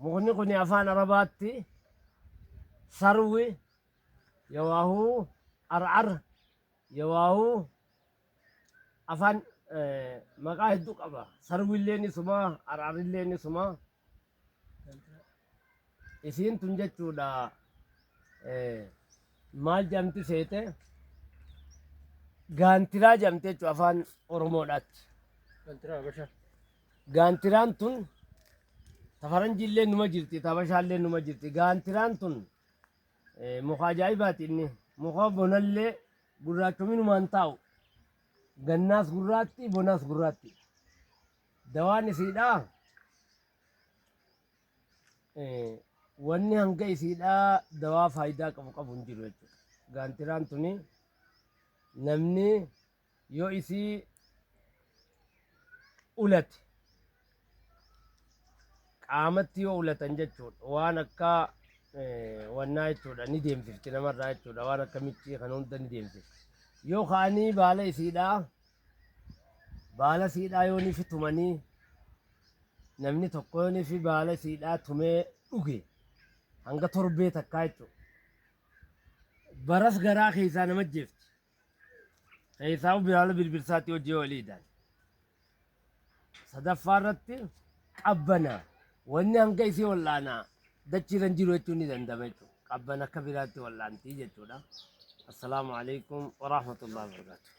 mukni kun afaan arabaatti sarwi yawaahu ar'ar yawaahu afaan maqaa hedduu qaba. Sarwiilleen isuma ar'arilleen isuma isiin tun jechuudha maal jedhamti seete gaantiraa jedhamte jechuudha afaan Oromoodhaatti. Gaantiraan tun tafaranjillee numa jirti tabashaallee numa jirti. Gaantiraan tun muka ajaa'ibaati inni muka bonallee gurraachominumaan taa'u gannaas gurraatti bonaas gurraatti. Dawaan isiidhaa wanni hanga isiidhaa dawaa faayidaa qabu hin jiru jechuudha. Gaantiraan tuni namni yoo isii ulate qaamatti yoo ulatan jechuudha waan akka wannaa jechuudha ni deemsifti namarraa jechuudha waan akka michii kan hunda ni deemsifti. Yoo kaanii baala isiidhaa baala isiidhaa yoo ni tumanii namni tokko yoo ni baala isiidhaa tumee dhuge hanga torbee takkaa jechuudha. Baras garaa keessaa nama jeefti. Keessaa baala birbirsaatti hojii waliidhaan. Sadaffaa irratti qabbana wanni hanga isii wal'aanaa dachiirran jiru jechuun ni danda'ama jechuudha. Qabbana akka biraatti wal'aantii jechuudha. Assalaamu alaikum wa rahmatullahi wa barakatuh.